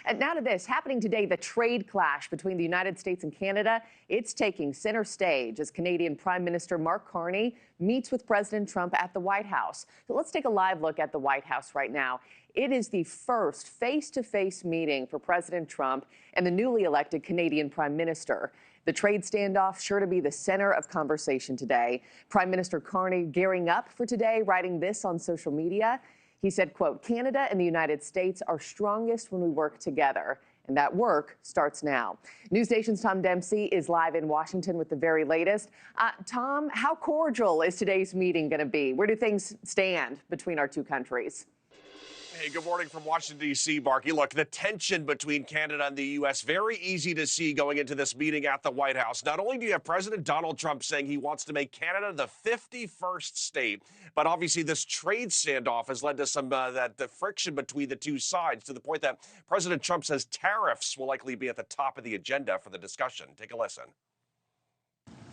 And now to this, happening today, the trade clash between the United States and Canada. It's taking center stage as Canadian Prime Minister Mark Carney meets with President Trump at the White House. So let's take a live look at the White House right now. It is the first face-to-face meeting for President Trump and the newly elected Canadian Prime Minister. The trade standoff sure to be the center of conversation today. Prime Minister Carney gearing up for today, writing this on social media. He said, quote, "Canada and the United States are strongest when we work together." And that work starts now. NewsNation's Tom Dempsey is live in Washington with the very latest. Tom, how cordial is today's meeting going to be? Where do things stand between our two countries? Hey, good morning from Washington, D.C., Markie. Look, the tension between Canada and the U.S., very easy to see going into this meeting at the White House. Not only do you have President Donald Trump saying he wants to make Canada the 51st state, but obviously this trade standoff has led to some the friction between the two sides, to the point that President Trump says tariffs will likely be at the top of the agenda for the discussion. Take a listen.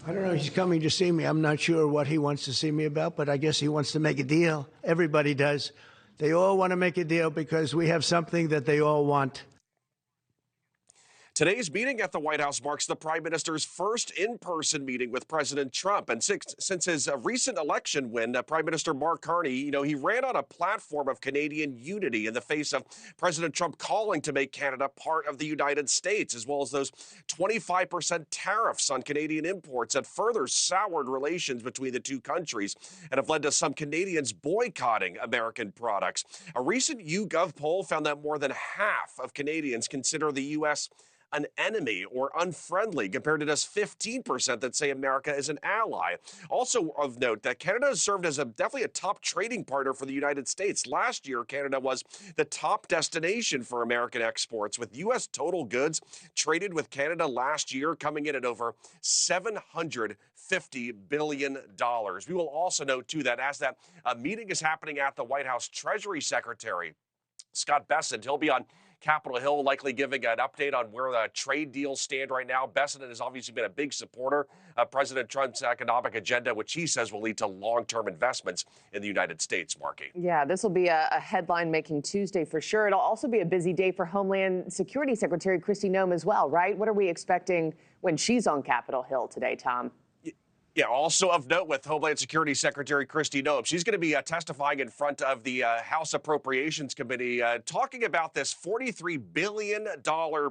I don't know. He's coming to see me. I'm not sure what he wants to see me about, but I guess he wants to make a deal. Everybody does. They all want to make a deal because we have something that they all want. Today's meeting at the White House marks the Prime Minister's first in-person meeting with President Trump. And since his recent election win, Prime Minister Mark Carney, he ran on a platform of Canadian unity in the face of President Trump calling to make Canada part of the United States, as well as those 25% tariffs on Canadian imports that further soured relations between the two countries and have led to some Canadians boycotting American products. A recent YouGov poll found that more than half of Canadians consider the U.S. an enemy or unfriendly, compared to just 15% that say America is an ally. Also of note that Canada has served as definitely a top trading partner for the United States. Last year, Canada was the top destination for American exports, with U.S. total goods traded with Canada last year coming in at over $750 billion. We will also note, too, that as that meeting is happening at the White House, Treasury Secretary Scott Bessent, he'll be on Capitol Hill, likely giving an update on where the trade deals stand right now. Bessent has obviously been a big supporter of President Trump's economic agenda, which he says will lead to long-term investments in the United States, Markie. Yeah, this will be a headline-making Tuesday for sure. It'll also be a busy day for Homeland Security Secretary Kristi Noem as well, right? What are we expecting when she's on Capitol Hill today, Tom? Yeah, also of note with Homeland Security Secretary Kristi Noem, she's going to be testifying in front of the House Appropriations Committee, talking about this $43 billion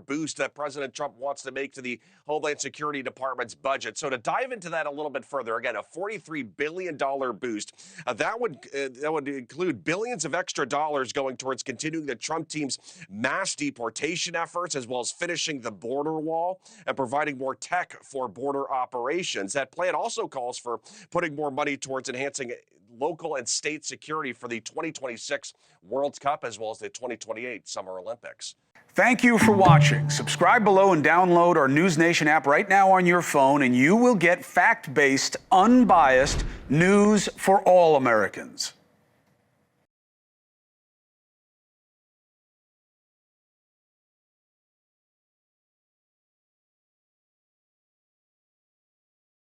boost that President Trump wants to make to the Homeland Security Department's budget. So to dive into that a little bit further, again, a $43 billion boost, that would include billions of extra dollars going towards continuing the Trump team's mass deportation efforts, as well as finishing the border wall and providing more tech for border operations. That plan also calls for putting more money towards enhancing local and state security for the 2026 World Cup, as well as the 2028 Summer Olympics. Thank you for watching. Subscribe below and download our NewsNation app right now on your phone, and you will get fact-based, unbiased news for all Americans.